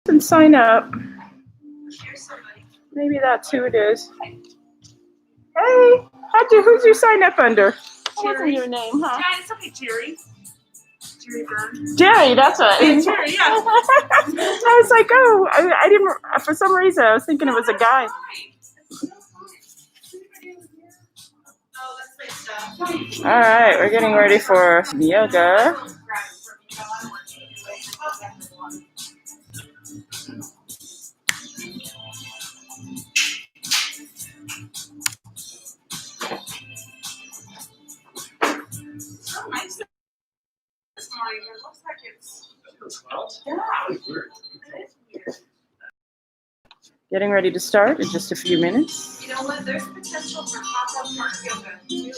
And sign up. Maybe that's who it is. Hey, who'd you sign up under? What was your name, huh? Yeah, it's okay, Jerry. Jerry Byrne. Jerry, that's what. Hey, Jerry, yeah. I was like, oh, I didn't. For some reason, I was thinking it was a guy. All right, we're getting ready for yoga. Getting ready to start in just a few minutes. You know what? There's potential for pop-up park yoga too.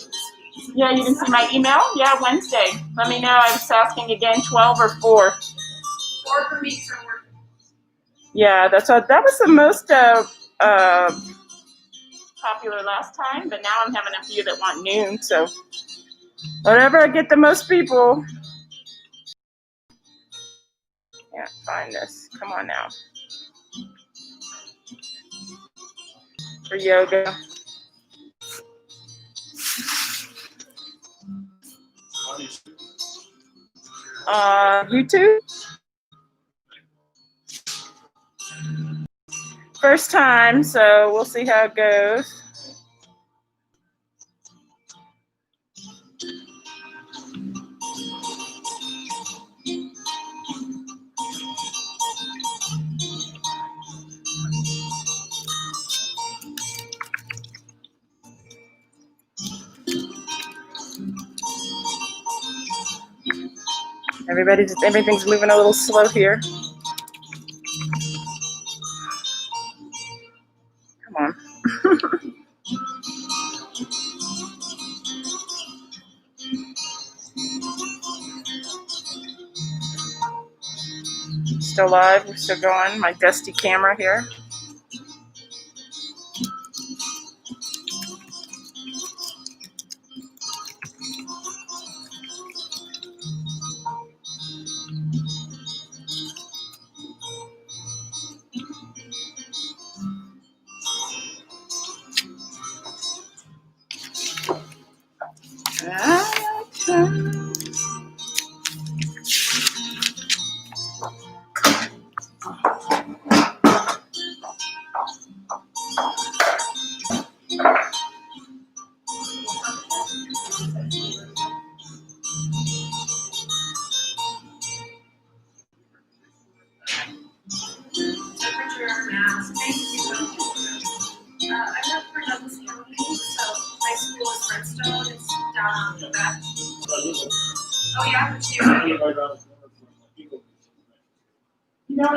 Yeah, you can see my email? Yeah, Wednesday. Let me know. I was asking again, 12 or 4? 4 per week from work. Yeah, that was the most popular last time, but now I'm having a few that want noon, so whatever I get the most people. Can't find this. Come on now. For yoga. YouTube. First time, so we'll see how it goes. Everything's moving a little slow here. Come on. Still live, we're still going. My dusty camera here. Oh yeah, but you know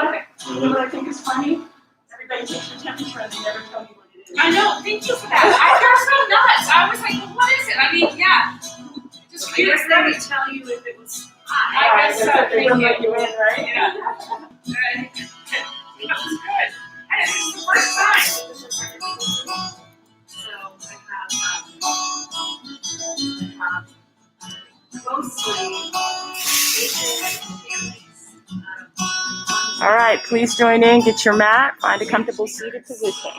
what I think is funny? Everybody takes your temperature and they never tell you what it is. I know, thank you for that. They're so nuts. I was like, well, what is it? I mean, yeah. Just curious, they would tell you if it was hot. I guess so. They don't let you in, right? Yeah. That was good. And it was the first time. So I have mostly all right, please join in, get your mat, find a comfortable seated position.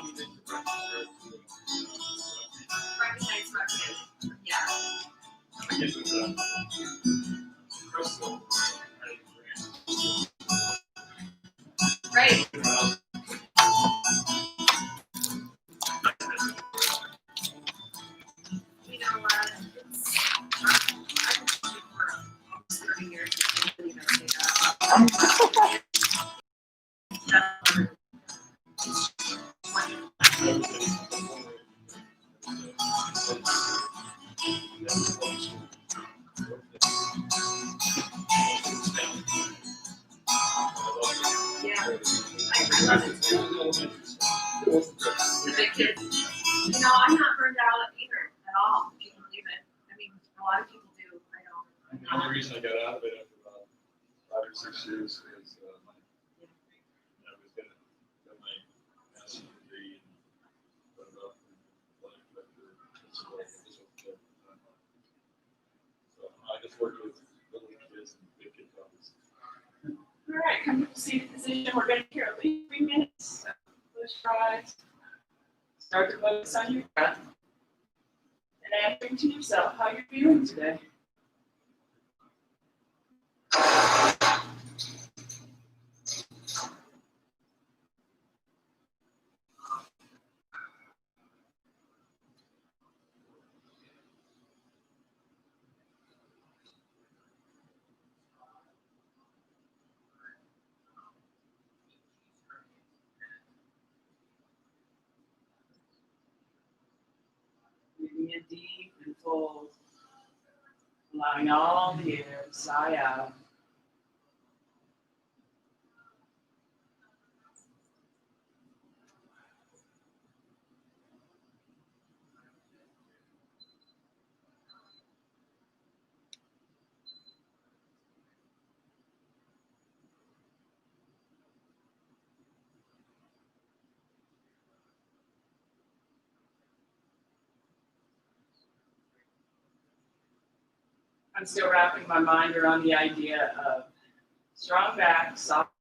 Right. You know what? It's 30 years. Yeah, I love it too. The big kids. You know, I'm not burned out either at all, if you can believe it. I mean, a lot of people do. I don't. The only reason I got out of it after about 5 or 6 years is I was going to get my master's degree and put it up and let it so I just worked with little kids and big kid couples. All right, comfortable seated position. We're going to be here at least 3 minutes. So close your eyes. Start to focus on your breath. And answering to yourself how you're feeling today. Breathing in deep and full. Allowing all the air to sigh out. I'm still wrapping my mind around the idea of strong back, soft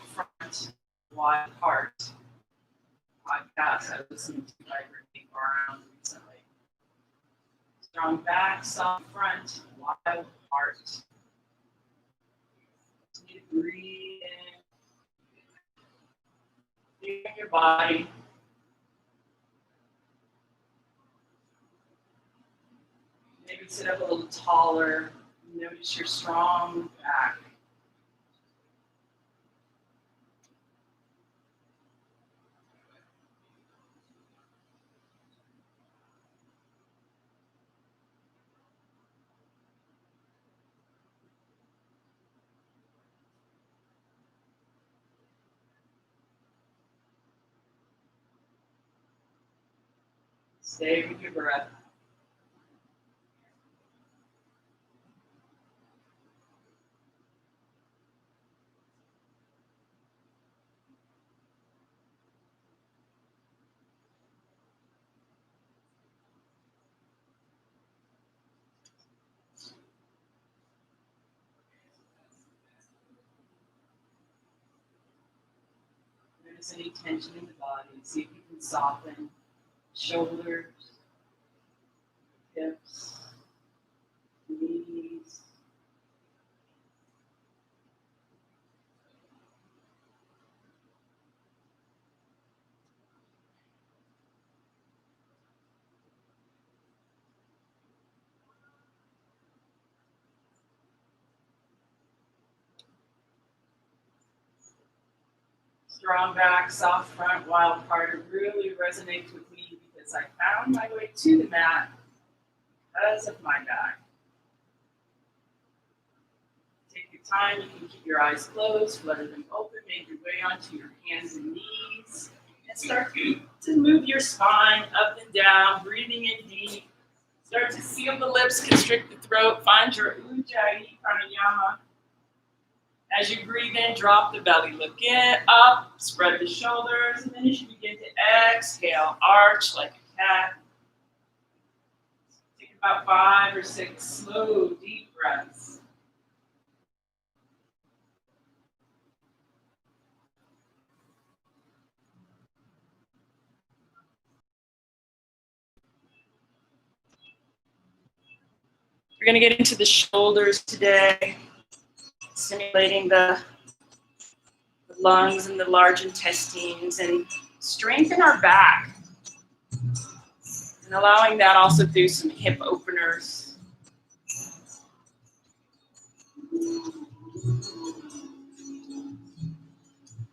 front, wide heart. Podcast I listened to by Brittany Brown recently. Strong back, soft front, wide heart. You breathe in. Feel your body. Maybe sit up a little taller. Notice your strong back. Stay with your breath. Notice any tension in the body. See if you can soften shoulders, hips, knees. Strong back, soft front, wild heart really resonates with me because I found my way to the mat because of my back. Take your time, you can keep your eyes closed, flutter them open, make your way onto your hands and knees, and start to move your spine up and down, breathing in deep. Start to seal the lips, constrict the throat, find your Ujjayi Pranayama. As you breathe in, drop the belly, look in, up, spread the shoulders, and then as you begin to exhale, arch like a cat. Take about 5 or 6 slow, deep breaths. We're going to get into the shoulders today, stimulating the lungs and the large intestines, and strengthen our back. And allowing that also through some hip openers.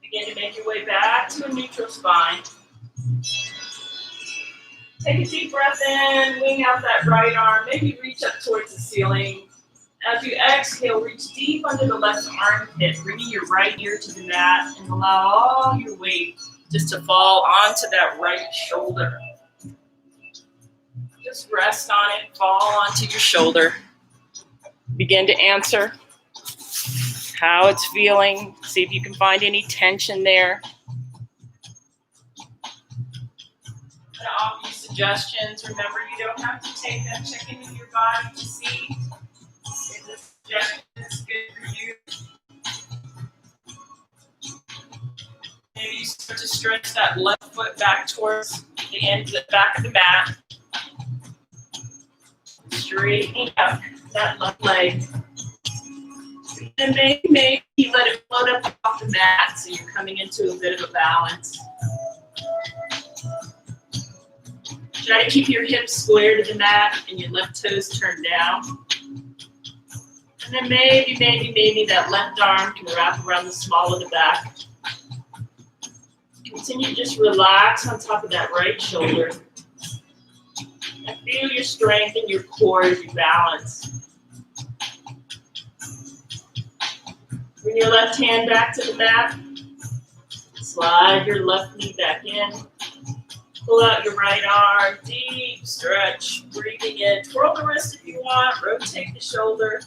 Begin to make your way back to a neutral spine. Take a deep breath in, wing out that right arm, maybe reach up towards the ceiling. As you exhale, reach deep under the left armpit, bringing your right ear to the mat and allow all your weight just to fall onto that right shoulder. Just rest on it, fall onto your shoulder. Begin to answer how it's feeling. See if you can find any tension there. I'm going to offer you suggestions. Remember, you don't have to take them. Check in with your body to see if this suggestion is good for you. Maybe you start to stretch that left foot back towards the end of the back of the mat. Straightening up that left leg. And maybe let it float up off the mat so you're coming into a bit of a balance. Try to keep your hips square to the mat and your left toes turned down. And then maybe that left arm can wrap around the small of the back. Continue to just relax on top of that right shoulder. And feel your strength in your core as you balance. Bring your left hand back to the mat. Slide your left knee back in. Pull out your right arm. Deep stretch. Breathing in. Twirl the wrist if you want. Rotate the shoulder.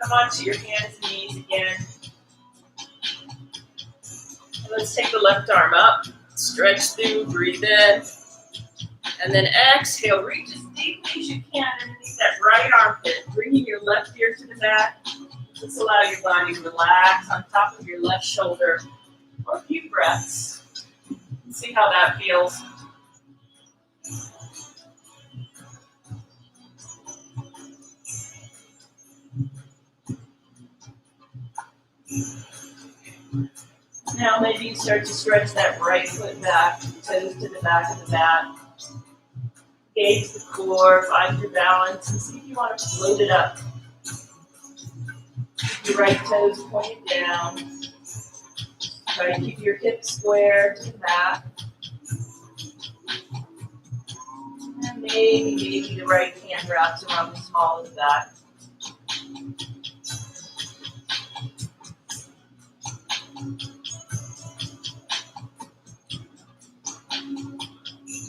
Come onto your hands and knees again. And let's take the left arm up. Stretch through. Breathe in. And then exhale. Reach as deeply as you can underneath that right armpit. Bringing your left ear to the mat. Just allow your body to relax on top of your left shoulder for a few breaths. See how that feels. Now maybe you start to stretch that right foot back, toes to the back of the mat. Engage the core, find your balance, and see if you want to float it up. Your right toes pointed down. Try to keep your hips square to the mat. And maybe the right hand wraps around the small of the back.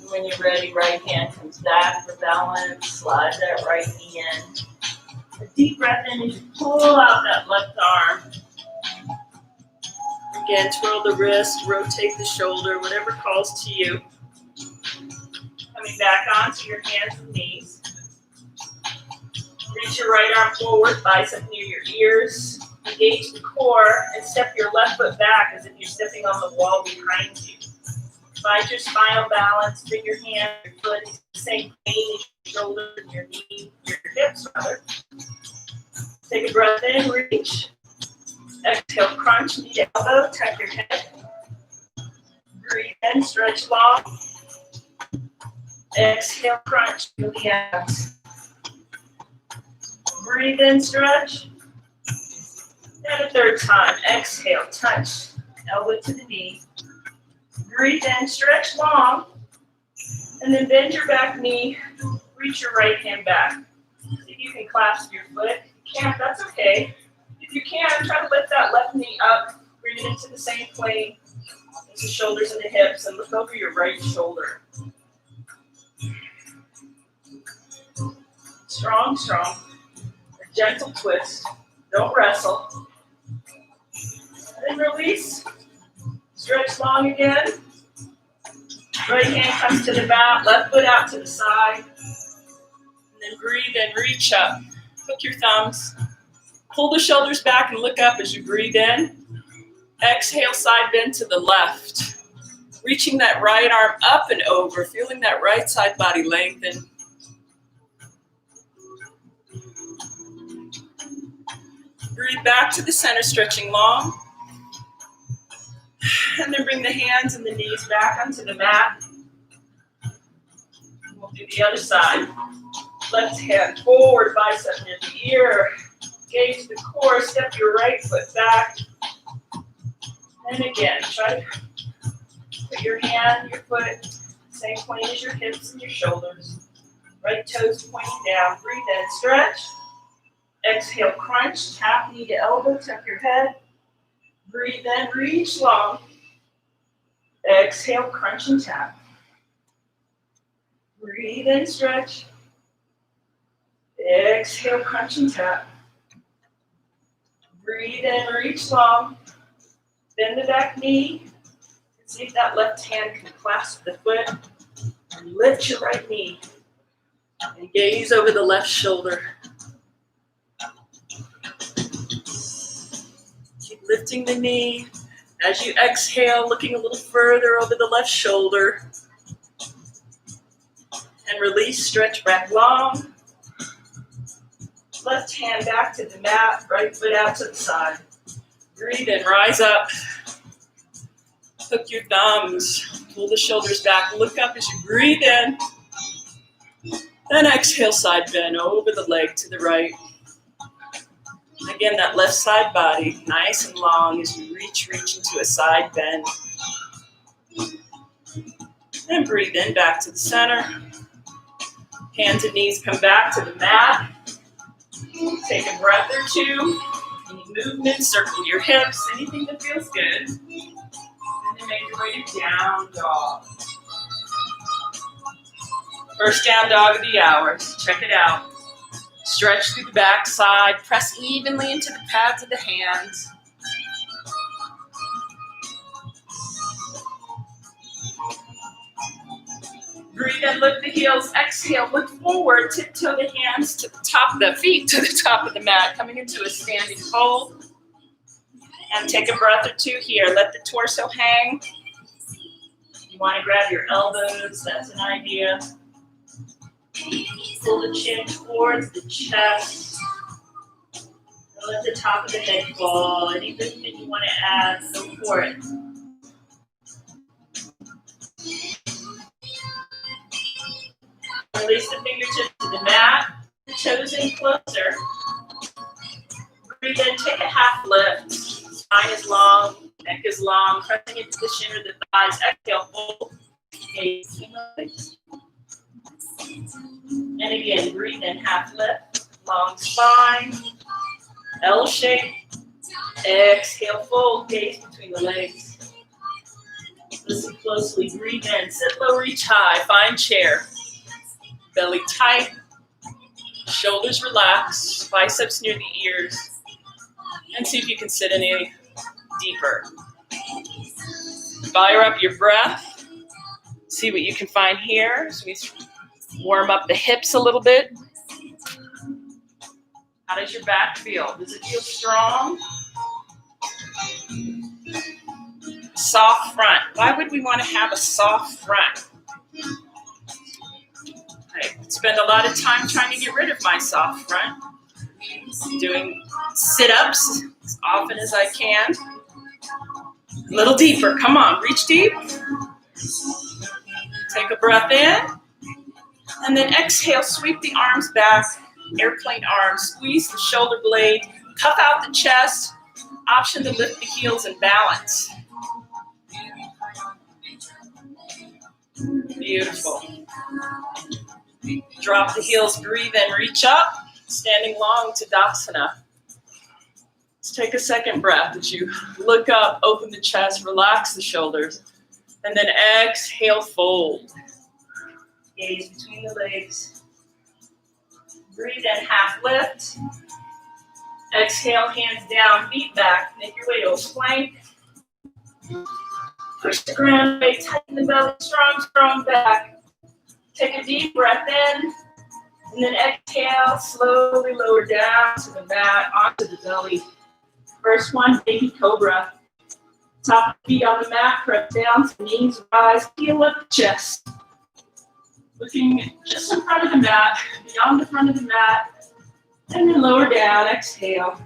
When you're ready, right hand comes back for balance. Slide that right knee in. A deep breath in as you pull out that left arm. Again, twirl the wrist, rotate the shoulder, whatever calls to you. Coming back onto your hands and knees. Reach your right arm forward, bicep near your ears. Engage the core and step your left foot back as if you're stepping on the wall behind you. Find your spinal balance, bring your hand, your foot into the same plane as your shoulder and your knee, your hips rather. Take a breath in, reach. Exhale, crunch, knee to elbow, tuck your head. Breathe in, stretch long. Exhale, crunch, feel the abs. Breathe in, stretch. And a third time, exhale, touch, elbow to the knee. Breathe in, stretch long. And then bend your back knee, reach your right hand back. See if you can clasp your foot. If you can't, that's okay. If you can, try to lift that left knee up, bring it into the same plane as the shoulders and the hips, and look over your right shoulder. Strong, strong. A gentle twist. Don't wrestle. And then release. Stretch long again. Right hand comes to the mat, left foot out to the side. And then breathe and reach up. Hook your thumbs. Pull the shoulders back and look up as you breathe in. Exhale, side bend to the left. Reaching that right arm up and over, feeling that right side body lengthen. Breathe back to the center, stretching long. And then bring the hands and the knees back onto the mat. We'll do the other side. Left hand forward, bicep near the ear. Engage the core, step your right foot back. And again, try to put your hand, your foot, same plane as your hips and your shoulders. Right toes pointing down. Breathe in, stretch. Exhale, crunch, tap knee to elbow, tuck your head. Breathe in, reach long. Exhale, crunch and tap. Breathe in, stretch. Exhale, crunch and tap. Breathe in, reach long. Bend the back knee. And see if that left hand can clasp the foot. And lift your right knee. And gaze over the left shoulder. Keep lifting the knee As you exhale, looking a little further over the left shoulder. And release, stretch back long. Left hand back to the mat, right foot out to the side. Breathe in, rise up. Hook your thumbs, pull the shoulders back, look up as you breathe in. Then exhale, side bend over the leg to the right. Again, that left side body, nice and long as you reach into a side bend. And breathe in, back to the center. Hands and knees come back to the mat. Take a breath or two. Any movement, circle your hips, anything that feels good. And then make your way to down dog. First down dog of the hour. Check it out. Stretch through the back side. Press evenly into the pads of the hands. Breathe in, lift the heels. Exhale, look forward. Tiptoe the hands to the top of the feet, to the top of the mat. Coming into a standing hold. And take a breath or two here. Let the torso hang. You want to grab your elbows. That's an idea. Pull the chin towards the chest. And let the top of the head fall. Anything that you want to add, go for it. Release the fingertips to the mat. Toes in closer. Breathe in, take a half lift. Spine is long, neck is long. Pressing into the shin or the thighs. Exhale, fold. And again, breathe in, half lift. Long spine. L shape. Exhale, fold. Gaze between the legs. Listen closely. Breathe in. Sit low, reach high. Find chair. Belly tight, shoulders relaxed, biceps near the ears, and see if you can sit any deeper. Fire up your breath. See what you can find here. So we warm up the hips a little bit. How does your back feel? Does it feel strong? Soft front. Why would we want to have a soft front? I spend a lot of time trying to get rid of my soft front. Doing sit-ups as often as I can. A little deeper. Come on, reach deep. Take a breath in. And then exhale, sweep the arms back. Airplane arms. Squeeze the shoulder blade. Cuff out the chest. Option to lift the heels and balance. Beautiful. Drop the heels, breathe in, reach up, standing long to Tadasana. Let's take a second breath as you look up, open the chest, relax the shoulders, and then exhale, fold. Gaze between the legs. Breathe in, half lift. Exhale, hands down, feet back. Make your way to a plank. Push the ground away, tighten the belly, strong back. Take a deep breath in, and then exhale, slowly lower down to the mat, onto the belly. First one, baby cobra. Top of the feet on the mat, press down to knees, rise, heel up the chest. Looking just in front of the mat, beyond the front of the mat, and then lower down, exhale.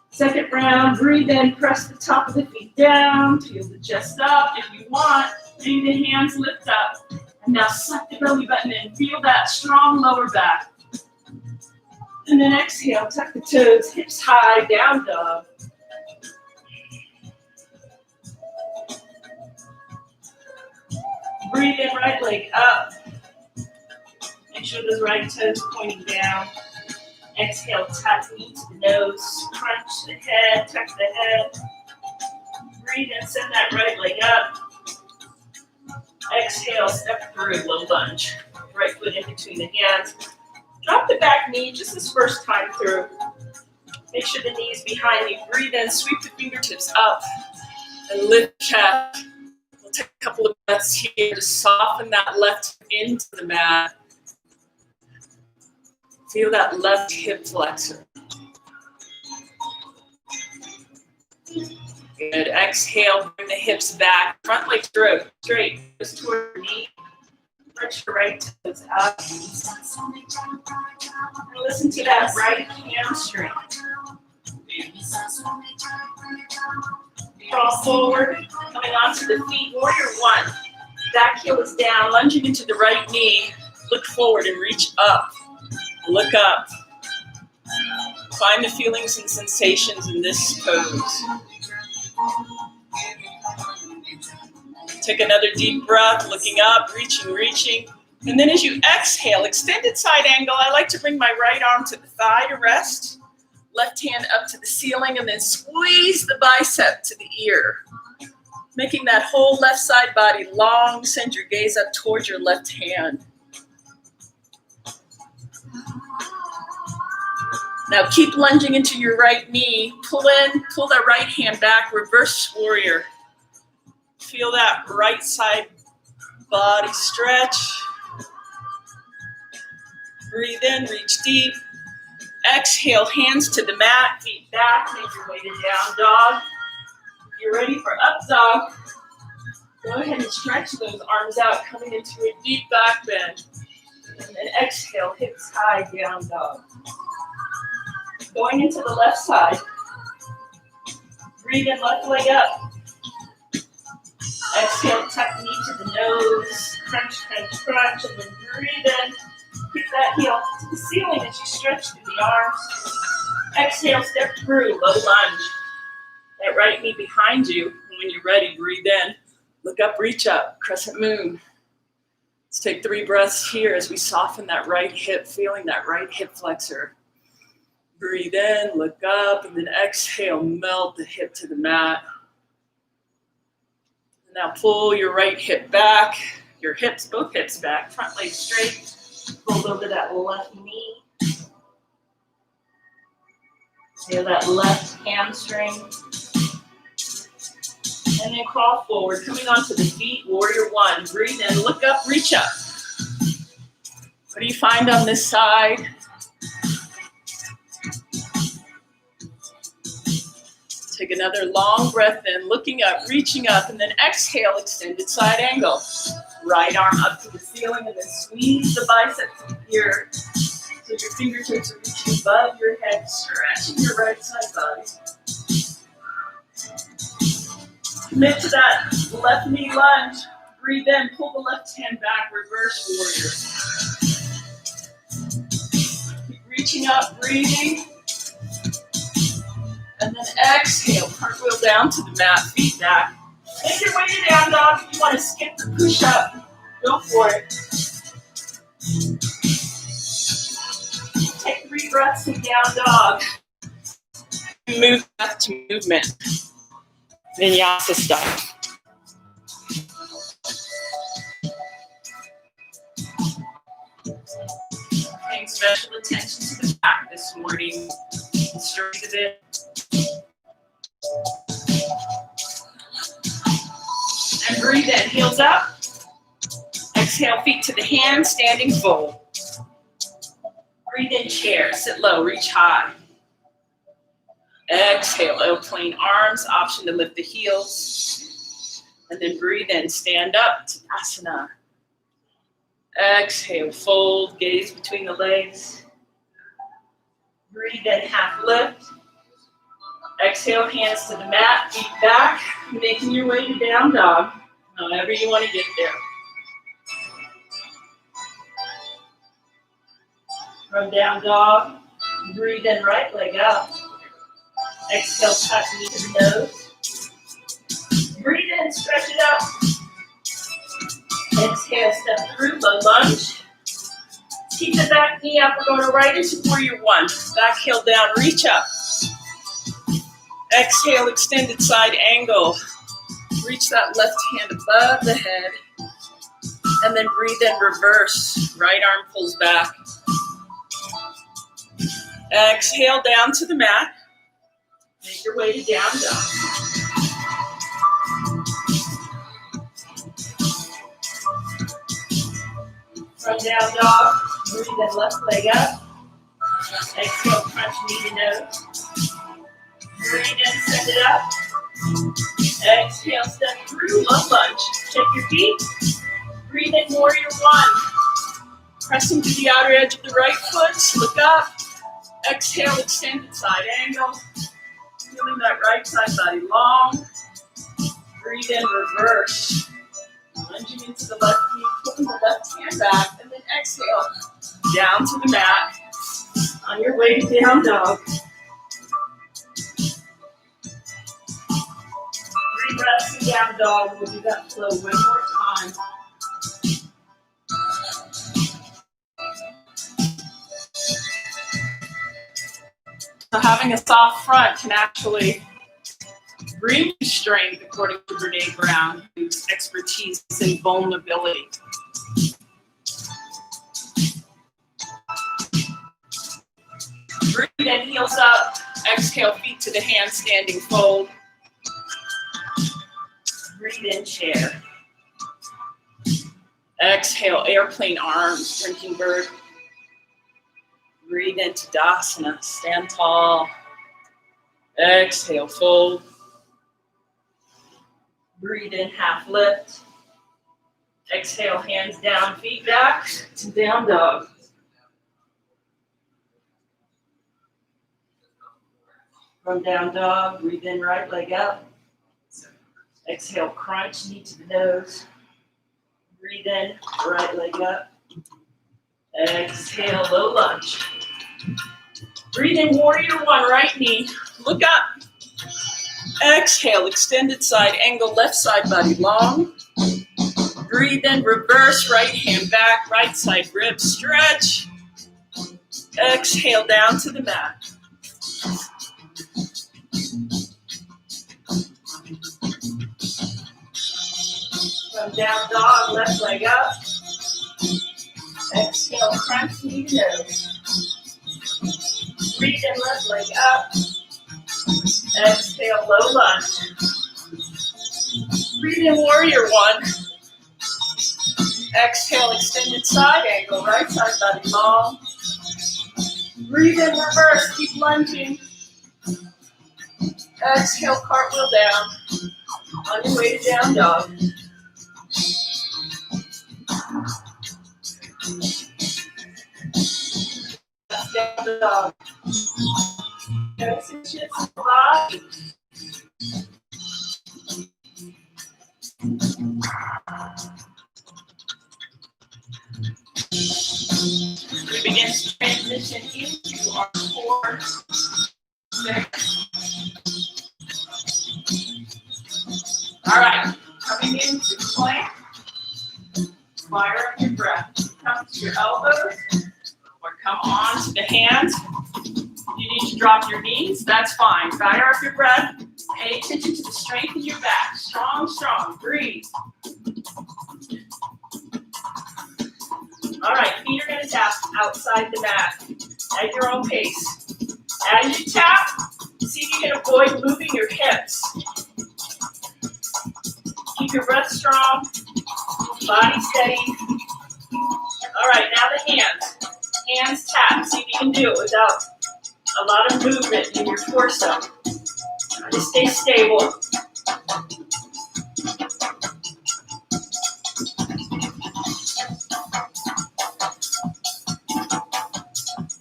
Second round, breathe in, press the top of the feet down, feel the chest up. If you want, maybe the hands lift up. And now suck the belly button in, feel that strong lower back. And then exhale, tuck the toes, hips high, down dog. Breathe in, right leg up. Make sure those right toes pointing down. Exhale, tuck knee to the nose, crunch the head, tuck the head. Breathe in, send that right leg up. Exhale, step through, low lunge. Right foot in between the hands. Drop the back knee just this first time through. Make sure the knee is behind you. Breathe in, sweep the fingertips up, and lift chest. We'll take a couple of breaths here to soften that left into the mat. Feel that left hip flexor. Good. Exhale, bring the hips back. Front leg straight. Just toward your knee. Stretch your right toes up. And listen to that right hamstring. Crawl forward. Coming onto the feet. Warrior one. Back heel is down. Lunging into the right knee. Look forward and reach up. Look up. Find the feelings and sensations in this pose. Take another deep breath, looking up, reaching. And then as you exhale, extended side angle, I like to bring my right arm to the thigh to rest. Left hand up to the ceiling, and then squeeze the bicep to the ear. Making that whole left side body long, send your gaze up towards your left hand. Now keep lunging into your right knee. Pull that right hand back, reverse warrior. Feel that right side body stretch. Breathe in, reach deep. Exhale, hands to the mat, feet back, make your way to down dog. If you're ready for up dog, go ahead and stretch those arms out, coming into a deep back bend. And then exhale, hips high, down dog. Going into the left side. Breathe in, left leg up. Exhale, tuck knee to the nose. Crunch, and then breathe in. Keep that heel to the ceiling as you stretch through the arms. Exhale, step through, low lunge. That right knee behind you. And when you're ready, breathe in. Look up, reach up, crescent moon. Let's take 3 breaths here as we soften that right hip, feeling that right hip flexor. Breathe in, look up, and then exhale, melt the hip to the mat. And now pull your right hip back, your hips, both hips back, front leg straight. Fold over that left knee. Feel that left hamstring. And then crawl forward, coming onto the feet, warrior one. Breathe in, look up, reach up. What do you find on this side? Take another long breath in, looking up, reaching up, and then exhale, extended side angle. Right arm up to the ceiling, and then squeeze the bicep to the ear. So your fingertips are reaching above your head, stretching your right side body. Commit to that left knee lunge. Breathe in, pull the left hand back, reverse warrior. Keep reaching up, breathing. And then exhale, cartwheel down to the mat, feet back. Make your way to down dog. If you want to skip the push up, go for it. Take 3 breaths in down dog. Move back to movement. Vinyasa style. Paying special attention to the back this morning. Straight it. And breathe in, heels up. Exhale, feet to the hands, standing fold. Breathe in, chair, sit low, reach high. Exhale, airplane arms, option to lift the heels. And then breathe in, stand up, Tadasana. Exhale, fold, gaze between the legs. Breathe in, half lift. Exhale, hands to the mat, feet back, making your way to down dog, however you want to get there. From down dog, breathe in, right leg up. Exhale, tuck knee to the nose. Breathe in, stretch it up. Exhale, step through, low lunge. Keep the back knee up. We're going right into warrior one. Back heel down, reach up. Exhale, extended side angle. Reach that left hand above the head. And then breathe in, reverse. Right arm pulls back. Exhale down to the mat. Make your way to down dog. From down dog, breathe in, left leg up. Exhale, crunch knee to nose. Breathe in, send it up. your feet. Breathe in, warrior one. Pressing to the outer edge of the right foot. Look up. Exhale, extended side angle. Feeling that right side body long. Breathe in, reverse. Lunging into the left knee, pulling the left hand back, and then exhale. Down to the mat. On your way to down dog. 3 breaths in down dog. We'll do that flow one more time. So having a soft front can actually bring strength, according to Brene Brown, whose expertise is in vulnerability. Breathe in, heels up. Exhale, feet to the hand, standing fold. Breathe in, chair. Exhale, airplane arms, drinking bird. Breathe into Tadasana, stand tall. Exhale, fold. Breathe in, half lift. Exhale, hands down, feet back to down dog. From down dog, breathe in, right leg up. Exhale, crunch, knee to the nose. Breathe in, right leg up. Exhale, low lunge. Breathe in, warrior one, right knee. Look up. Exhale, extended side angle, left side body long. Breathe in, reverse, right hand back, right side rib stretch. Exhale, down to the mat. From down dog, left leg up. Exhale, crunch, knee to nose. Breathe in, left leg up. Exhale, low lunge. Breathe in, warrior one. Exhale, extended side angle, right side body long. Breathe in, reverse, keep lunging. Exhale, cartwheel down. On your way to down dog. Down dog. Exit shifts the body. We begin to transition into our core six. All right, coming into plank. Fire up your breath. Come to your elbows or come on to the hands. You need to drop your knees, that's fine. Fire up your breath. Pay attention to the strength in your back. Strong, strong. Breathe. All right, feet are going to tap outside the mat at your own pace. As you tap, see if you can avoid moving your hips. Keep your breath strong, body steady. All right, now the hands. Hands tap. See if you can do it without a lot of movement in your torso. Just stay stable.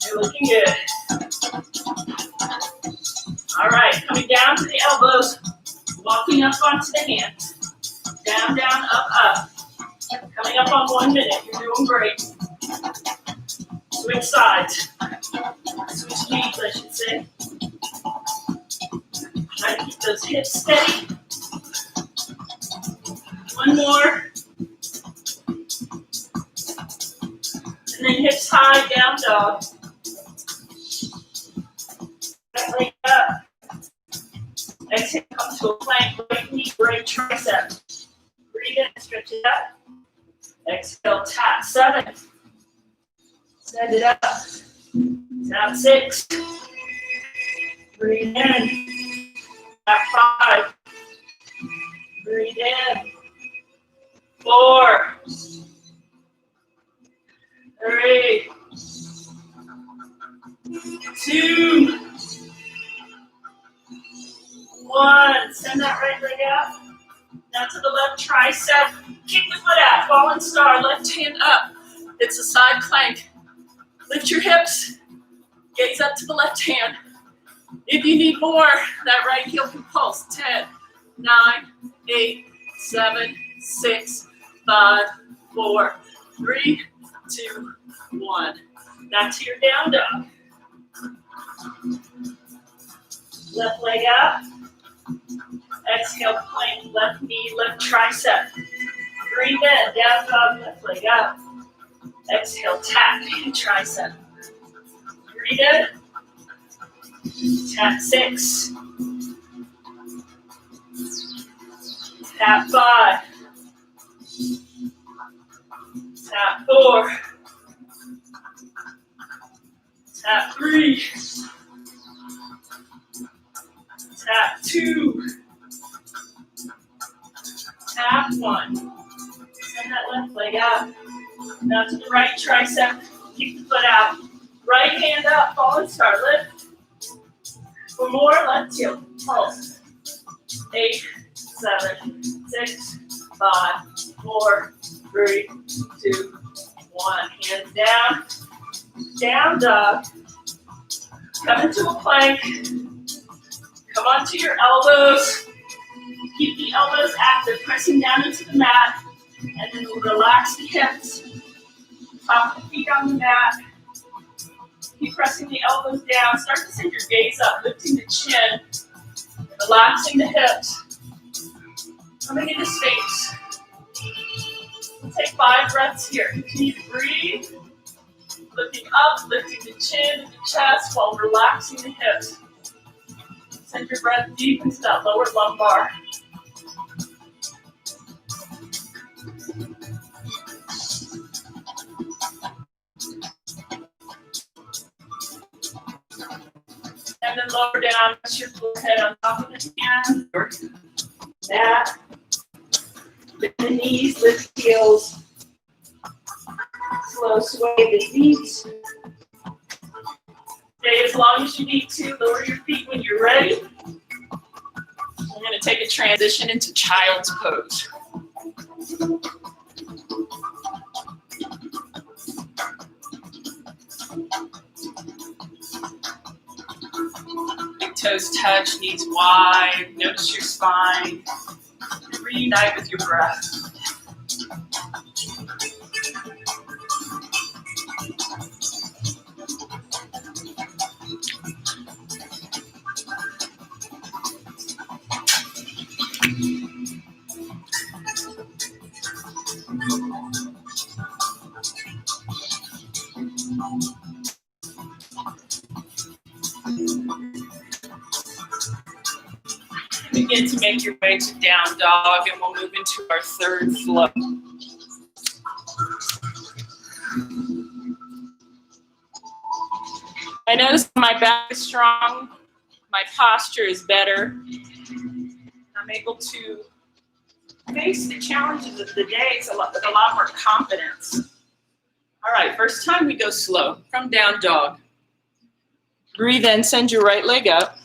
You're looking good. All right, coming down to the elbows, walking up onto the hands. Down, down, up, up. Coming up on 1 minute. You're doing great. Switch sides. Switch knees, I should say. Try to keep those hips steady. 1 more. And then hips high, down dog. Right leg up. Exhale, come to a plank. Right knee, right tricep. Breathe in, stretch it up. Exhale, tap 7. Send it up. Tap 6. Breathe in. Tap 5. Breathe in. 4. 3. 2. 1. Send that right leg out. Now to the left tricep. Kick the foot out, fallen star, left hand up. It's a side plank. Lift your hips, gaze up to the left hand. If you need more, that right heel can pulse. 10, 9, 8, 7, 6, 5, 4, 3, 2, 1. That's your down dog. Left leg out. Exhale, plank, left knee, left tricep. Breathe in, down dog, left leg out. Exhale, tap, tricep. Breathe in. Tap 6. Tap 5. Tap 4. Tap 3. Tap 2. Tap 1. Send that left leg out. Now to the right tricep. Keep the foot out. Right hand up. Fallen star. Lift. For more, left heel. Pulse. 8, 7, 6, 5, 4, 3, 2, 1. Hands down. Down dog. Come into a plank. Come onto your elbows. Keep the elbows active, pressing down into the mat. And then we'll relax the hips. Top the feet on the mat. Keep pressing the elbows down. Start to send your gaze up, lifting the chin. Relaxing the hips. Coming into Sphinx. We'll take 5 breaths here. Continue to breathe. Lifting up, lifting the chin and the chest while relaxing the hips. Send your breath deep into that lower lumbar. And then lower down, rest your forehead on top of the hand or mat. Lift the knees, lift the heels. Slow sway the feet. Stay as long as you need to. Lower your feet when you're ready. We're going to take a transition into child's pose. Toes touch, knees wide. Notice your spine. Reunite with your breath. Begin to make your way to down dog, and we'll move into our third flow. I notice my back is strong, my posture is better. I'm able to face the challenges of the day with a lot more confidence. All right, first time we go slow from down dog. Breathe in, send your right leg up.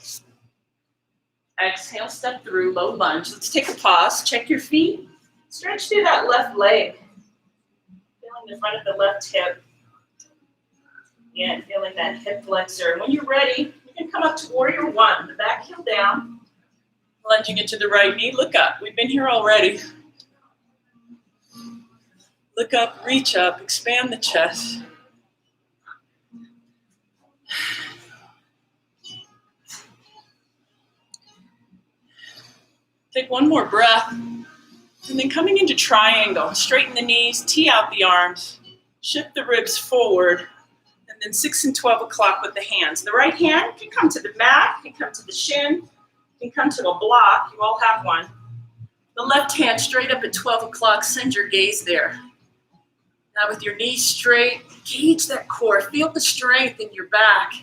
Exhale, step through, low lunge. Let's take a pause, check your feet. Stretch through that left leg. Feeling the front of the left hip. Again, feeling that hip flexor. When you're ready, you can come up to warrior one, the back heel down. Lunging into the right knee, look up. We've been here already. Look up, reach up, expand the chest. Take one more breath. And then coming into triangle, straighten the knees, tee out the arms, shift the ribs forward, and then 6 and 12 o'clock with the hands. The right hand can come to the mat, can come to the shin, can come to a block. You all have one. The left hand straight up at 12 o'clock, send your gaze there. Now with your knees straight, engage that core. Feel the strength in your back.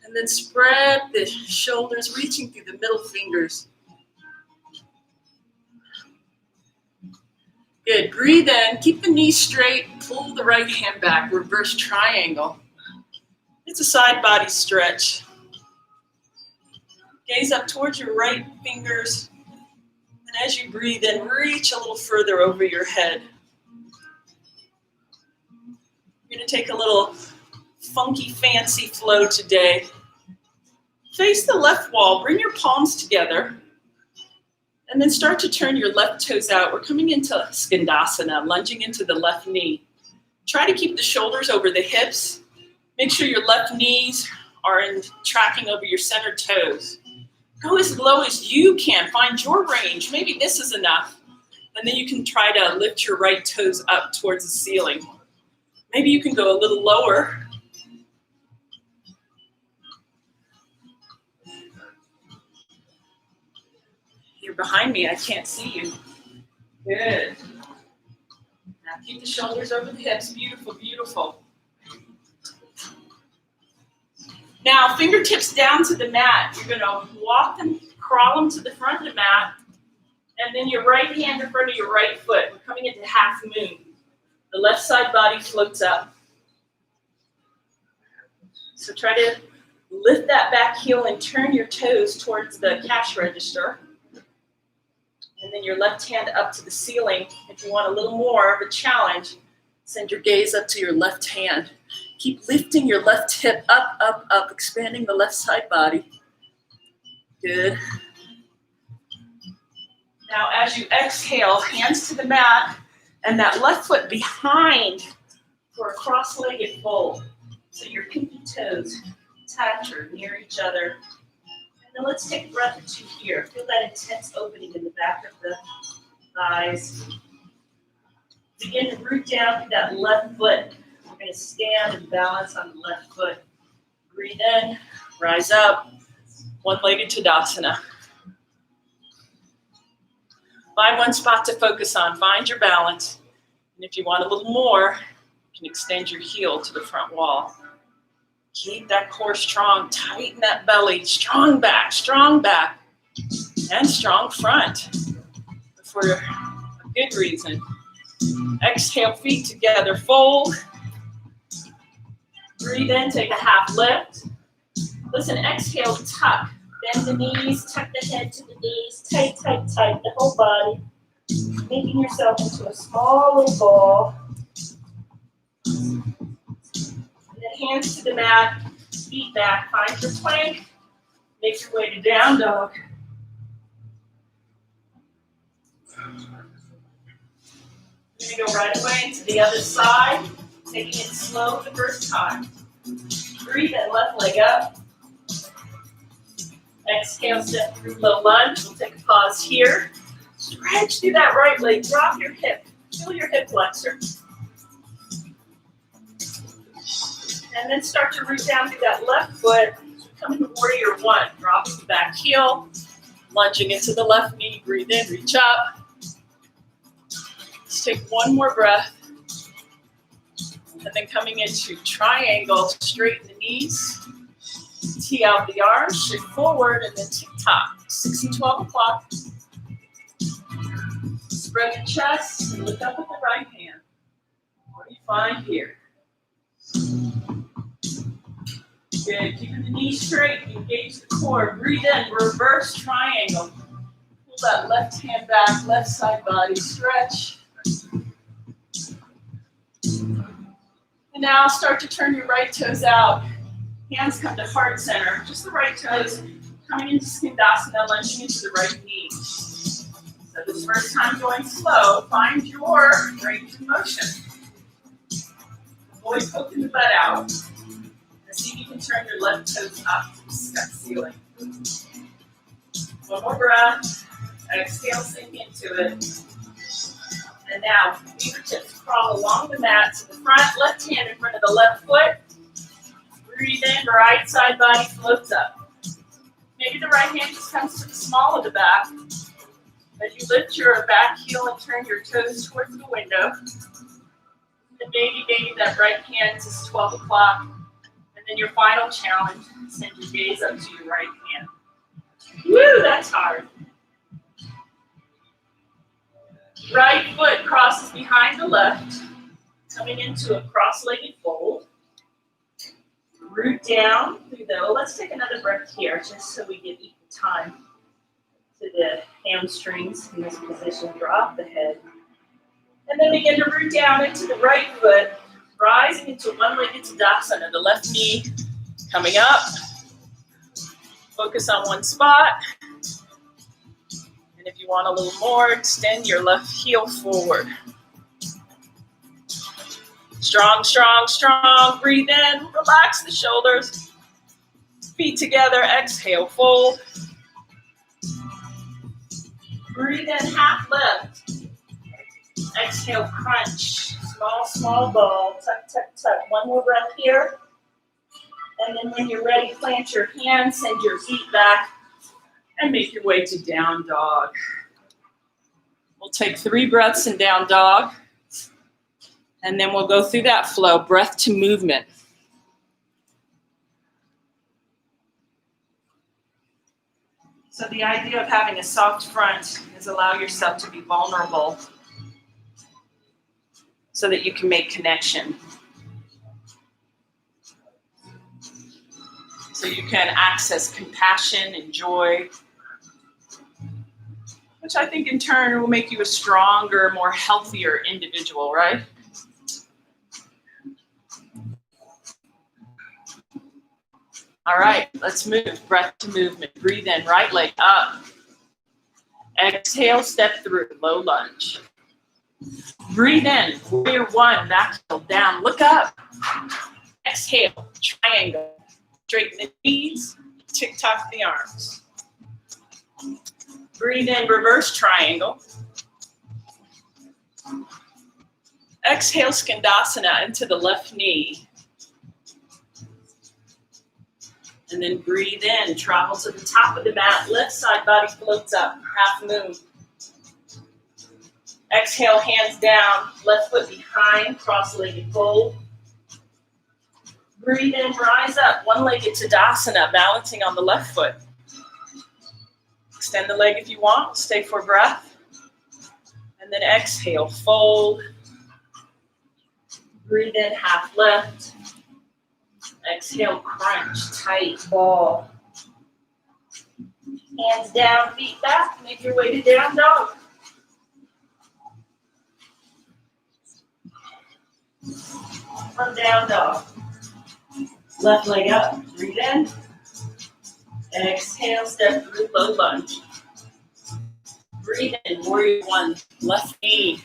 And then spread the shoulders, reaching through the middle fingers. Good, breathe in, keep the knees straight, pull the right hand back, reverse triangle. It's a side body stretch. Gaze up towards your right fingers, and As you breathe in, reach a little further over your head. You're going to take a little funky, fancy flow today. Face the left wall, bring your palms together, and then start to turn your left toes out. We're coming into Skandasana, lunging into the left knee. Try to keep the shoulders over the hips. Make sure your left knees are tracking over your center toes. Go as low as you can. Find your range. Maybe this is enough. And then you can try to lift your right toes up towards the ceiling. Maybe you can go a little lower. You're behind me. I can't see you. Good. Now keep the shoulders over the hips. Beautiful, beautiful. Now, fingertips down to the mat. You're going to walk them, crawl them to the front of the mat, and then your right hand in front of your right foot. We're coming into half moon. The left side body floats up. So try to lift that back heel and turn your toes towards the cash register. And then your left hand up to the ceiling. If you want a little more of a challenge, send your gaze up to your left hand. Keep lifting your left hip up, up, up, expanding the left side body. Good. Now, as you exhale, hands to the mat, and that left foot behind for a cross-legged fold. So your pinky toes touch or near each other. And then let's take a breath or two here. Feel that intense opening in the back of the thighs. Begin to root down through that left foot. We're going to stand and balance on the left foot. Breathe in, rise up, one-legged Tadasana. Find one spot to focus on. Find your balance. And if you want a little more, you can extend your heel to the front wall. Keep that core strong. Tighten that belly. Strong back, and strong front for a good reason. Exhale, feet together, fold. Breathe in, take a half lift. Listen, exhale, tuck. Bend the knees, tuck the head to the knees. Tight, tight, tight, the whole body. Making yourself into a small little ball. And then hands to the mat, feet back, find your plank. Make your way to down dog. You're going to go right away into the other side, taking it slow the first time. Breathe in, left leg up. Exhale, step through low lunge. We'll take a pause here. Stretch through that right leg. Drop your hip. Feel your hip flexor. And then start to root down through that left foot. Come into warrior one. Dropping the back heel. Lunging into the left knee. Breathe in, reach up. Let's take one more breath. And then coming into triangle, straighten the knees. Tee out the arms, shift forward, and then tick-tock. 6 and 12 o'clock. Spread your chest and look up with the right hand. What do you find here? Good. Keeping the knees straight. Engage the core. Breathe in. Reverse triangle. Pull that left hand back. Left side body. Stretch. And now start to turn your right toes out. Hands come to heart center. Just the right toes coming into Skandasana, lunging into the right knee. So this first time going slow, find your range of motion. Avoid poking the butt out. And see if you can turn your left toes up to the ceiling. One more breath. Exhale, sink into it. And now, fingertips crawl along the mat to the front, left hand in front of the left foot. Breathe in, right side body floats up. Maybe the right hand just comes to the small of the back. As you lift your back heel and turn your toes towards the window. And maybe that right hand to 12 o'clock. And then your final challenge, send your gaze up to your right hand. Woo, that's hard. Right foot crosses behind the left, coming into a cross-legged fold. Root down through the, let's take another breath here, just so we get equal time. to the hamstrings in this position. Drop the head. And then begin to root down into the right foot, rising into one-legged Tadasana. The left knee coming up. Focus on one spot. And if you want a little more, extend your left heel forward. Strong, strong, strong. Breathe in. Relax the shoulders. Feet together. Exhale, fold. Breathe in, half lift. Exhale, crunch. Small, small ball. Tuck, tuck, tuck. One more breath here. And then when you're ready, plant your hands, send your feet back, and make your way to down dog. We'll take 3 breaths in down dog. And then we'll go through that flow, breath to movement. So the idea of having a soft front is allow yourself to be vulnerable so that you can make connection. So you can access compassion and joy, which I think in turn will make you a stronger, more healthier individual, right? All right, let's move. Breath to movement. Breathe in, right leg up. Exhale, step through, low lunge. Breathe in, warrior 1, back heel down, look up. Exhale, triangle. Straighten the knees, tick-tock the arms. Breathe in, reverse triangle. Exhale, Skandasana into the left knee. And then breathe in, travel to the top of the mat, left side body floats up, half moon. Exhale, hands down, left foot behind, cross-legged fold. Breathe in, rise up, one-legged Tadasana, balancing on the left foot. Extend the leg if you want, stay for breath. And then exhale, fold. Breathe in, half lift. Exhale, crunch, tight ball. Hands down, feet back, make your way to down dog. From down dog. Left leg up, breathe in. Exhale, step through, low lunge. Breathe in, warrior 1, left knee.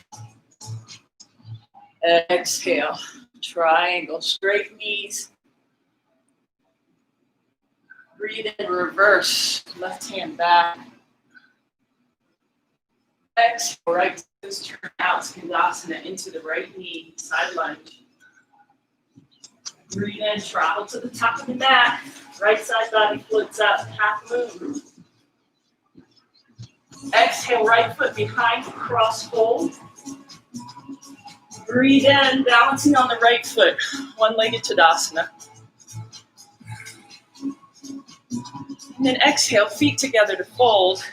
Exhale, triangle, straight knees. Breathe in, reverse, left hand back. Exhale, right toes turn out, Skandasana into the right knee, side lunge. Breathe in, travel to the top of the mat. Right side body floats up, half moon. Exhale, right foot behind, cross fold. Breathe in, balancing on the right foot, one-legged Tadasana. And then exhale, feet together to fold.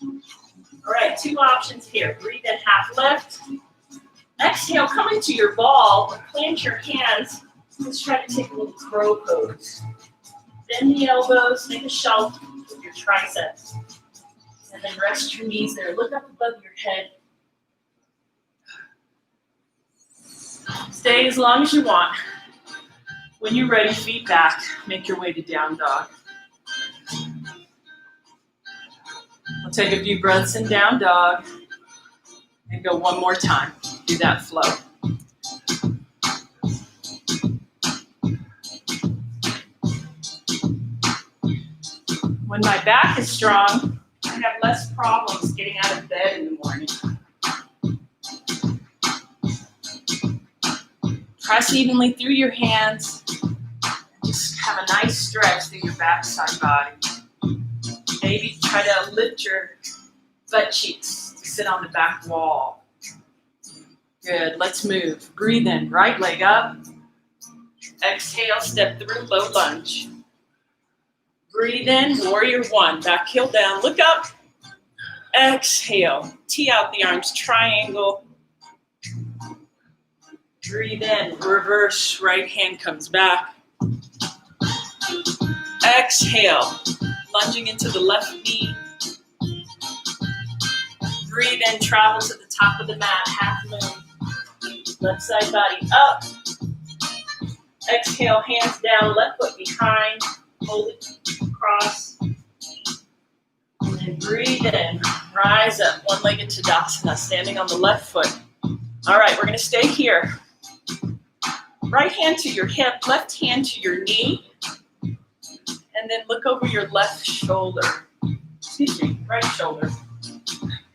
All right, 2 options here. Breathe in, half lift. Exhale, come into your ball, plant your hands. Let's try to take a little crow pose. Bend the elbows, make a shelf with your triceps. And then rest your knees there. Look up above your head. Stay as long as you want. When you're ready, feet back. Make your way to down dog. We'll take a few breaths in down dog. And go one more time. Do that flow. When my back is strong, I have less problems getting out of bed in the morning. Press evenly through your hands. Just have a nice stretch through your backside body. Maybe try to lift your butt cheeks to sit on the back wall. Good, let's move. Breathe in, right leg up. Exhale, step through, low lunge. Breathe in, warrior 1, back heel down, look up. Exhale, tee out the arms, triangle. Breathe in, reverse, right hand comes back. Exhale, lunging into the left knee. Breathe in, travel to the top of the mat, half moon. Left side body up. Exhale, hands down, left foot behind. Hold it across. And then breathe in, rise up, one-legged Tadasana, standing on the left foot. All right, we're gonna stay here. Right hand to your hip, left hand to your knee. And then look over your left shoulder. Excuse me, right shoulder.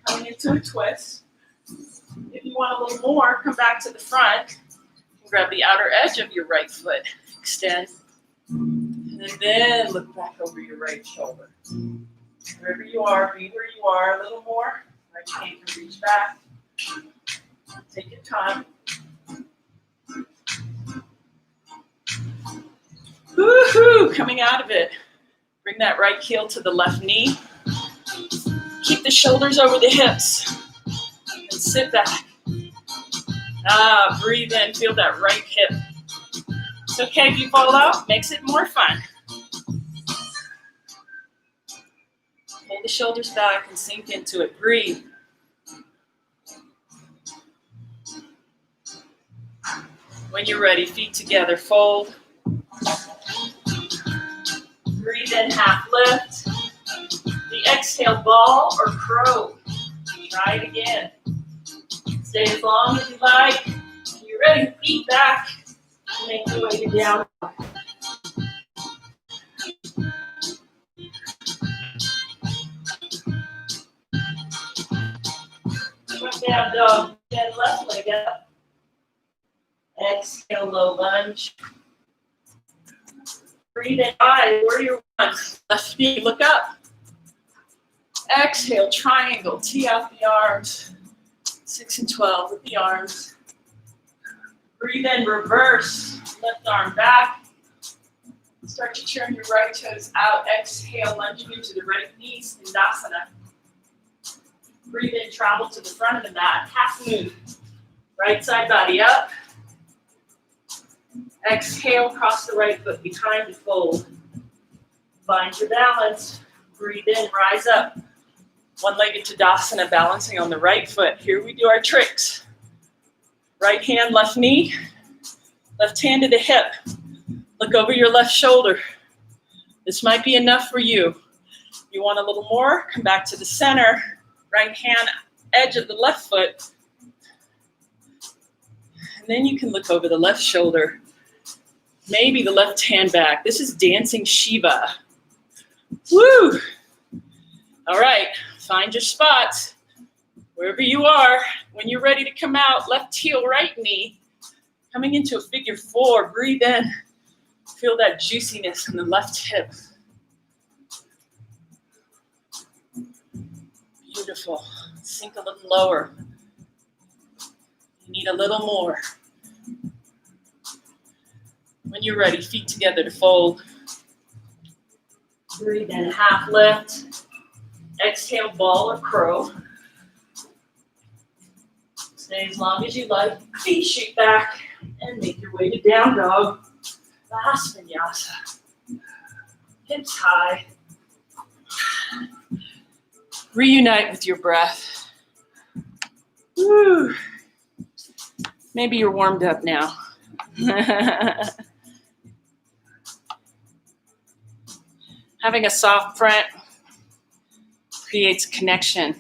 Coming into a twist. If you want a little more, come back to the front. Grab the outer edge of your right foot. Extend. And then look back over your right shoulder. Wherever you are, be where you are. A little more. Right hand can reach back. Take your time. Woohoo! Coming out of it. Bring that right heel to the left knee. Keep the shoulders over the hips. And sit back. Breathe in. Feel that right hip. It's okay if you fall out. Makes it more fun. Hold the shoulders back and sink into it. Breathe. When you're ready, feet together, fold. Breathe in, half lift. The exhale, ball or crow. Try it again. Stay as long as you like. When you're ready, feet back. Make your way to down. Front down dog. Then left leg up. Exhale, low lunge. Breathe in, high, warrior one. Left knee, look up. Exhale, triangle, tee out the arms. 6 and 12 with the arms. Breathe in, reverse, left arm back. Start to turn your right toes out. Exhale, lunging into the right knee, Sindasana. Breathe in, travel to the front of the mat, half moon. Right side body up. Exhale, cross the right foot behind and fold. Find your balance. Breathe in, rise up. One-legged Tadasana, balancing on the right foot. Here we do our tricks. Right hand, left knee. Left hand to the hip. Look over your left shoulder. This might be enough for you. You want a little more? Come back to the center. Right hand, edge of the left foot. And then you can look over the left shoulder. Maybe the left hand back. This is dancing Shiva. Woo! All right, find your spots. Wherever you are, when you're ready to come out, left heel, right knee. Coming into a figure four, breathe in. Feel that juiciness in the left hip. Beautiful. Sink a little lower. You need a little more. When you're ready, feet together to fold. Breathe in, half lift. Exhale, ball or crow. Stay as long as you like. Feet shoot back and make your way to down dog. Last vinyasa. Hips high. Reunite with your breath. Woo. Maybe you're warmed up now. Having a soft front creates connection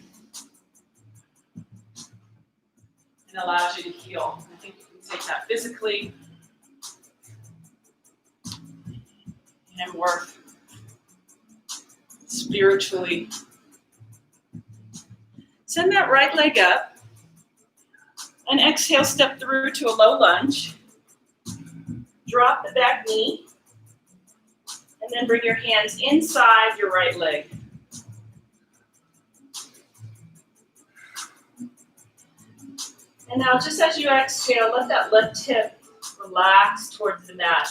and allows you to heal. I think you can take that physically and work spiritually. Send that right leg up and exhale, step through to a low lunge. Drop the back knee and then bring your hands inside your right leg. And now just as you exhale, let that left hip relax towards the mat.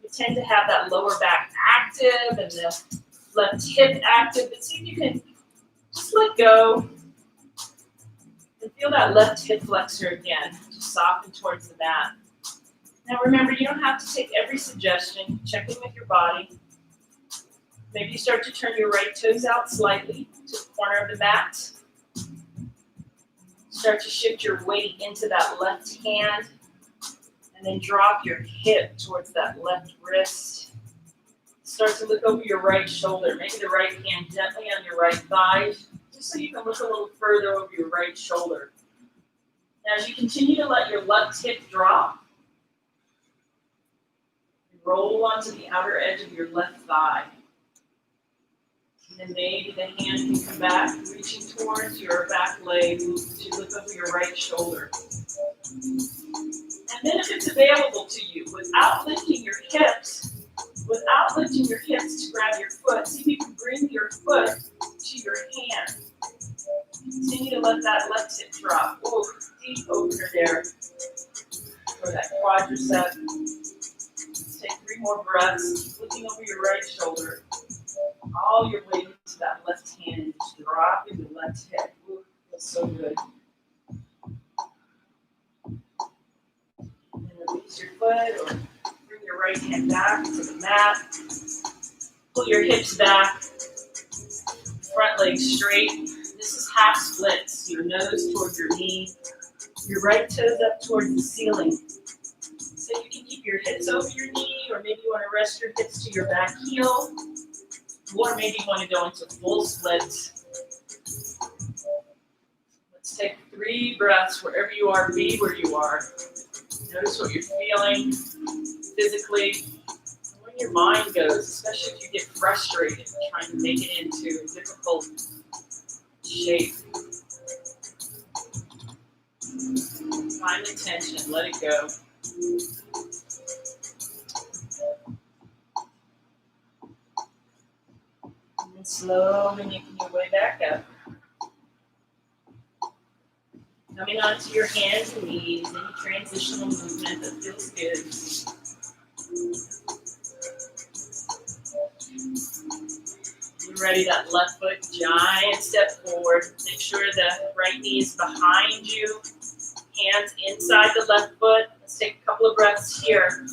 You tend to have that lower back active and the left hip active, but see if you can just let go and feel that left hip flexor again, just soften towards the mat. Now remember, you don't have to take every suggestion. Check in with your body. Maybe you start to turn your right toes out slightly to the corner of the mat. Start to shift your weight into that left hand, and then drop your hip towards that left wrist. Start to look over your right shoulder. Maybe the right hand gently on your right thigh, just so you can look a little further over your right shoulder. Now, as you continue to let your left hip drop, roll onto the outer edge of your left thigh. And then maybe the hand can come back, reaching towards your back leg to look over your right shoulder. And then if it's available to you, without lifting your hips to grab your foot, see if you can bring your foot to your hand. Continue to let that left hip drop. Oh, deep opener there for that quadricep. Take 3 more breaths, looking over your right shoulder. All your weight into that left hand, just dropping the left hip. Ooh, feels so good. And release your foot, or bring your right hand back to the mat. Pull your hips back, front leg straight. This is half splits. Your nose towards your knee, your right toes up towards the ceiling. So you can keep your hips over your knee, or maybe you want to rest your hips to your back heel, or maybe you want to go into full splits. Let's take 3 breaths wherever you are, be where you are. Notice what you're feeling physically, and where your mind goes, especially if you get frustrated trying to make it into a difficult shape. Find the tension, let it go. And then slowly making your way back up. Coming onto your hands and knees, any transitional movement that feels good. You're ready, that left foot, giant step forward. Make sure the right knee is behind you. Hands inside the left foot. Let's take a couple of breaths here.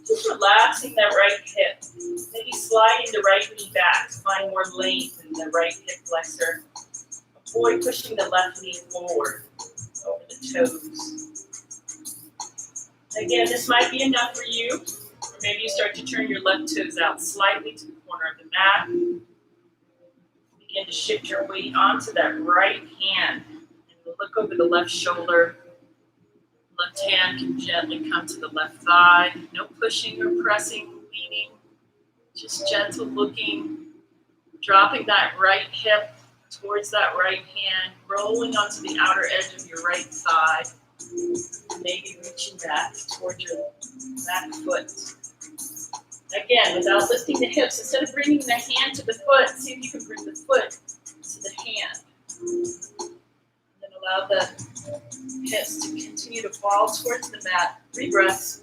Just relaxing that right hip. Maybe sliding the right knee back to find more length in the right hip flexor. Avoid pushing the left knee forward over the toes. Again, this might be enough for you. Or maybe you start to turn your left toes out slightly to the corner of the mat. Begin to shift your weight onto that right hand. And look over the left shoulder. Left hand can gently come to the left thigh. No pushing or pressing, leaning. Just gentle looking. Dropping that right hip towards that right hand. Rolling onto the outer edge of your right thigh. Maybe reaching back towards your back foot. Again, without lifting the hips, instead of bringing the hand to the foot, see if you can bring the foot to the hand. And then allow the hips to continue to fall towards the mat. 3 breaths.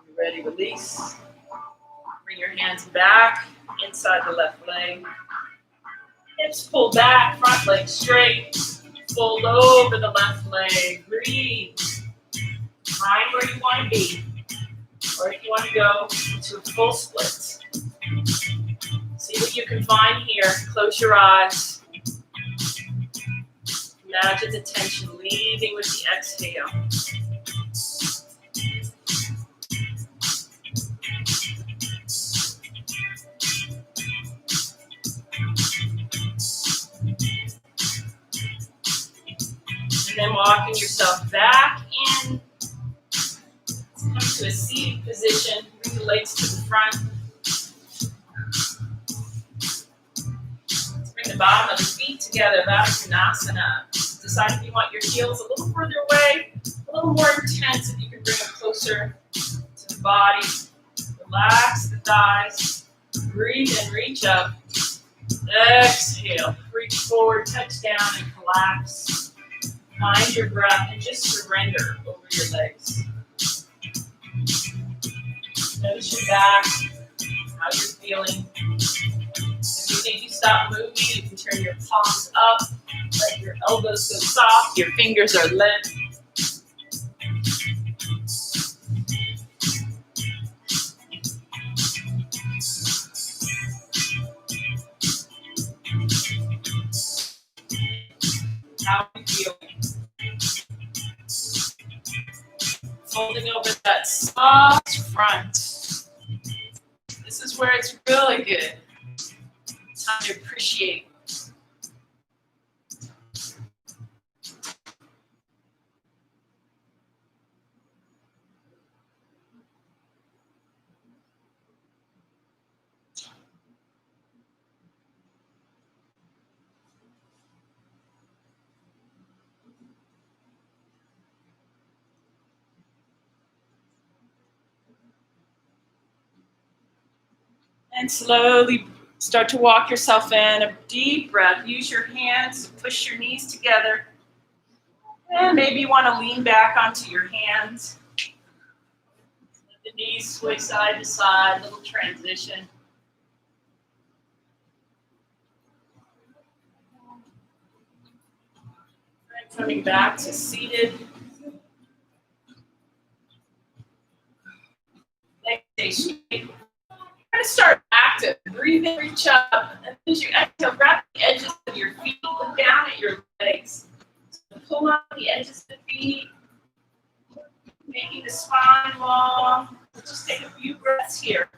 You ready? Release. Bring your hands back inside the left leg. Hips pull back, front leg straight. Fold over the left leg. Breathe. Find where you want to be. Or if you want to go to a full split. See what you can find here. Close your eyes. Imagine the tension leaving with the exhale. And then walking yourself back in. Come to a seated position. Bring the legs to the front. Let's bring the bottom of the feet together. Uttanasana. Decide if you want your heels a little further away, a little more intense if you can bring them closer to the body. Relax the thighs. Breathe and reach up. Exhale. Reach forward, touch down, and collapse. Find your breath and just surrender over your legs. Notice your back, how you're feeling. If you think you stop moving, you can turn your palms up, let your elbows go soft, your fingers are limp. heel. Folding over that soft front. This is where it's really good. Time to appreciate. And slowly start to walk yourself in. A deep breath. Use your hands to push your knees together. And maybe you want to lean back onto your hands. Let the knees sway side to side. Little transition. And coming back to seated. Legs stay straight. We're going to start active. Breathe in, reach up. And as you exhale, grab the edges of your feet. Look down at your legs. Pull up the edges of the feet. Making the spine long. Just take a few breaths here.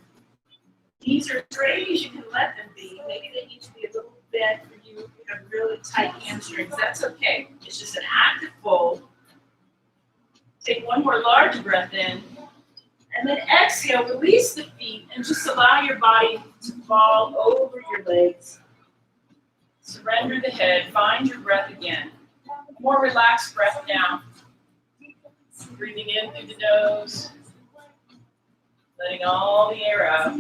Knees are straight as you can let them be. Maybe they need to be a little bent for you if you have really tight hamstrings. That's okay. It's just an active fold. Take one more large breath in. And then exhale, release the feet, and just allow your body to fall over your legs. Surrender the head, find your breath again. More relaxed breath down. Breathing in through the nose, letting all the air out.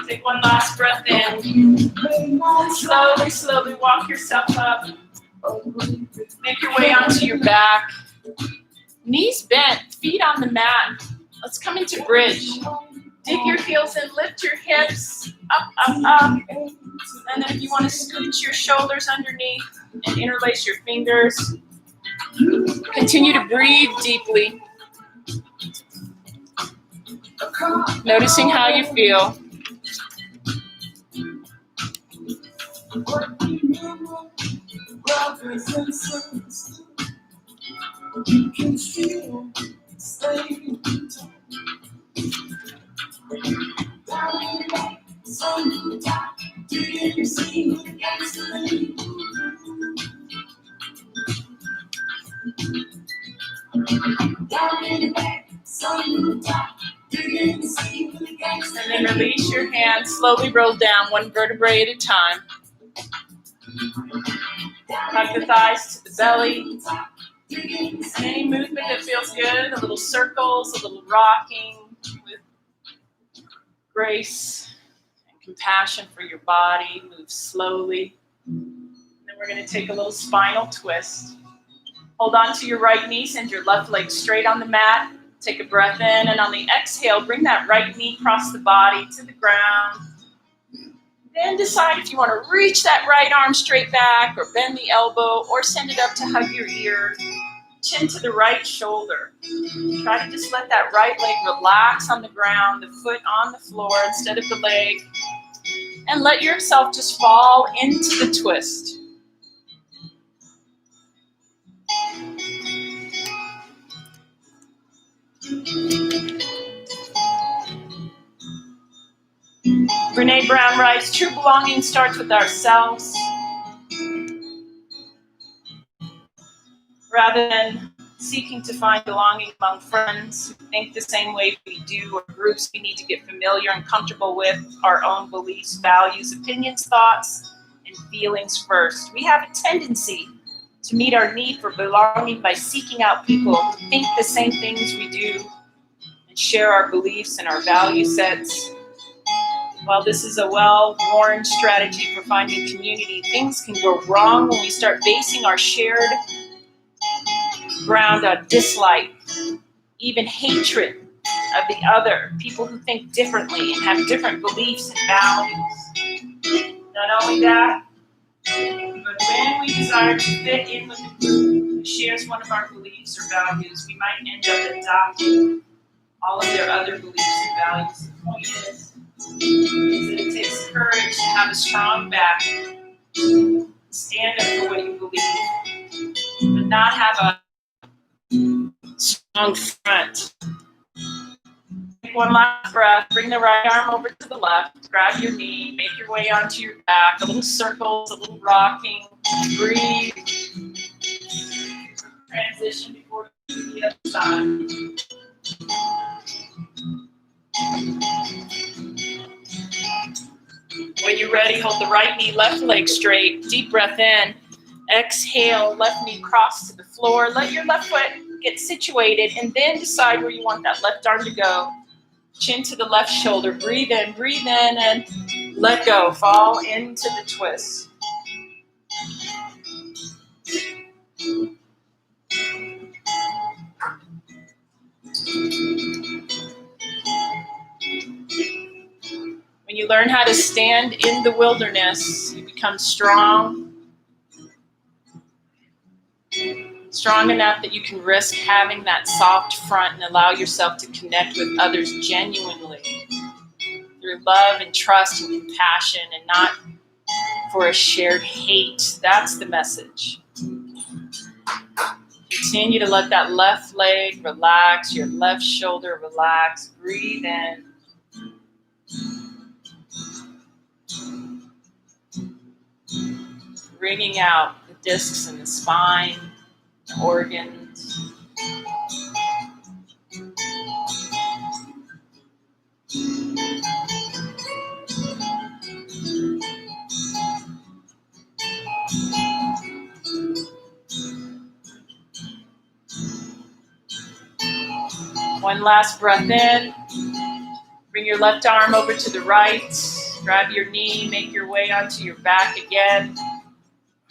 Take one last breath in. Slowly, slowly walk yourself up. Make your way onto your back. Knees bent, feet on the mat. Let's come into bridge. Dig your heels in, lift your hips up, up, up. And then if you want to scooch your shoulders underneath and interlace your fingers, continue to breathe deeply. Noticing how you feel. And then release your hands, slowly roll down one vertebrae at a time. Hug the thighs to the belly. And any movement that feels good, a little circles, a little rocking with grace and compassion for your body. Move slowly. And then we're going to take a little spinal twist. Hold on to your right knee, send your left leg straight on the mat. Take a breath in, and on the exhale, bring that right knee across the body to the ground. Then decide if you want to reach that right arm straight back or bend the elbow or send it up to hug your ear. Chin to the right shoulder. Try to just let that right leg relax on the ground, the foot on the floor instead of the leg. And let yourself just fall into the twist. Brene Brown writes, true belonging starts with ourselves. Rather than seeking to find belonging among friends who think the same way we do or groups we need to get familiar and comfortable with our own beliefs, values, opinions, thoughts, and feelings first. We have a tendency to meet our need for belonging by seeking out people who think the same things we do and share our beliefs and our value sets. While this is a well-worn strategy for finding community, things can go wrong when we start basing our shared ground on dislike, even hatred of the other, people who think differently and have different beliefs and values. Not only that, but when we desire to fit in with a group who shares one of our beliefs or values, we might end up adopting all of their other beliefs and values. The point is that it takes courage to have a strong back, stand up for what you believe, but not have a strong front. Take one last breath, bring the right arm over to the left, grab your knee, make your way onto your back, a little circles, a little rocking, breathe, transition before you do the other side. When you're ready, hold the right knee, left leg straight, deep breath in, exhale, left knee cross to the floor, let your left foot get situated, and then decide where you want that left arm to go. Chin to the left shoulder, breathe in, and let go. Fall into the twist. When you learn how to stand in the wilderness, you become strong enough that you can risk having that soft front and allow yourself to connect with others genuinely through love and trust and compassion and not for a shared hate. That's the message. Continue to let that left leg relax, your left shoulder relax. Breathe in. Bringing out the discs in the spine, the organs. One last breath in. Bring your left arm over to the right. Grab your knee, make your way onto your back again.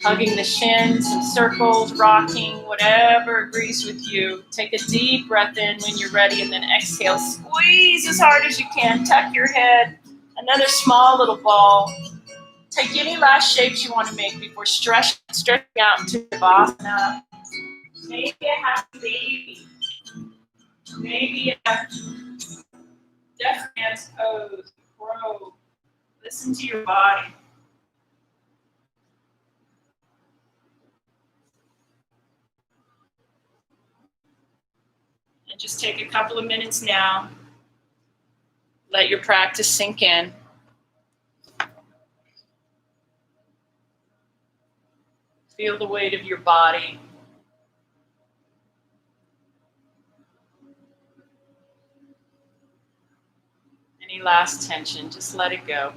Hugging the shins, some circles, rocking, whatever agrees with you. Take a deep breath in when you're ready, and then exhale. Squeeze as hard as you can. Tuck your head. Another small little ball. Take any last shapes you want to make before stretching out into Shavasana. Maybe a happy baby. Maybe a death man's pose. Crow. Listen to your body. And just take a couple of minutes now. Let your practice sink in. Feel the weight of your body. Any last tension, just let it go.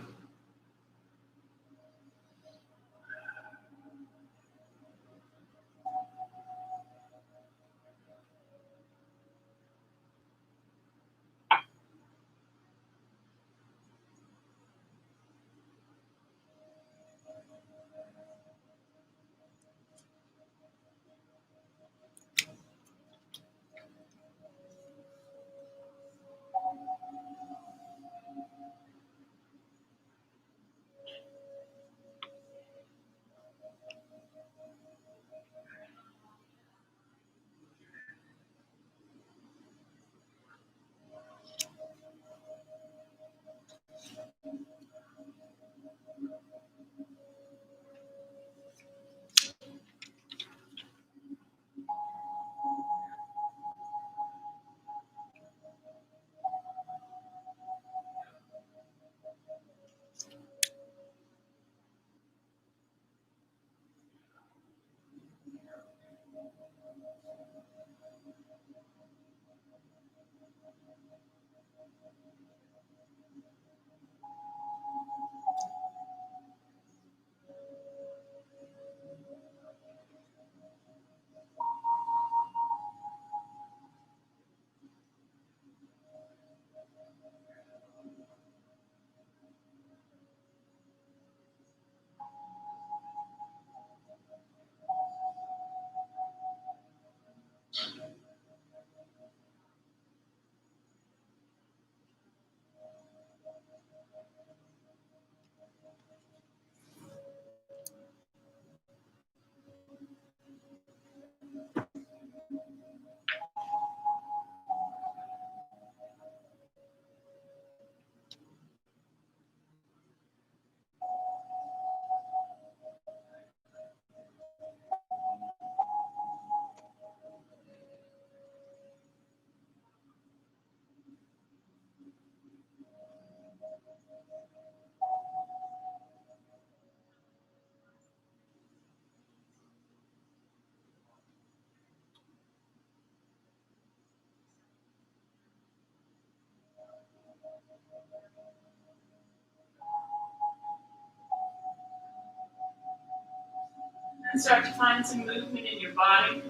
And start to find some movement in your body. Make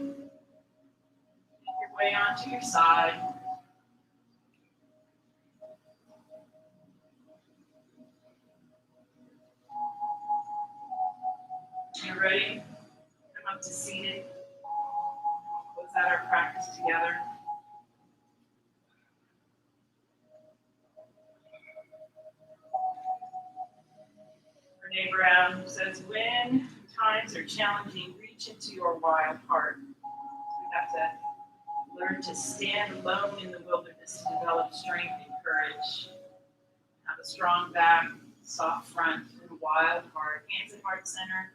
your way onto your side. You ready? Come up to seated. We'll close out our practice together. Brene Brown says, when times are challenging, reach into your wild heart. We have to learn to stand alone in the wilderness to develop strength and courage. Have a strong back, soft front, and a wild heart. Hands at heart center,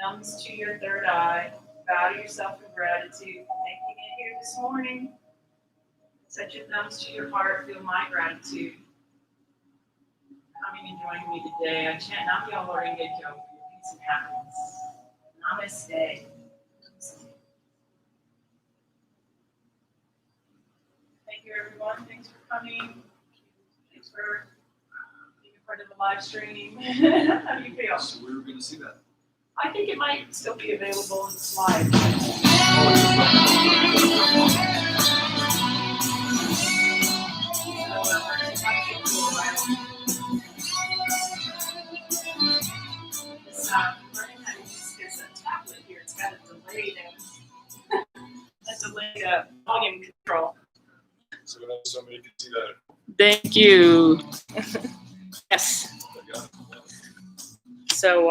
thumbs to your third eye. Bow to yourself in gratitude for making it here this morning. Set your thumbs to your heart. Feel my gratitude. Coming and joining me today. I chant Nam Myoho Renge Kyo for your peace and happiness. Namaste. Thank you, everyone. Thanks for coming. Thanks for being a part of the live stream. How do you feel? So we were going to see that. I think it might still be available in live. Learning how to use this tablet here. It's got a delayed volume control. So somebody can see that. Thank you. Yes. Yeah. So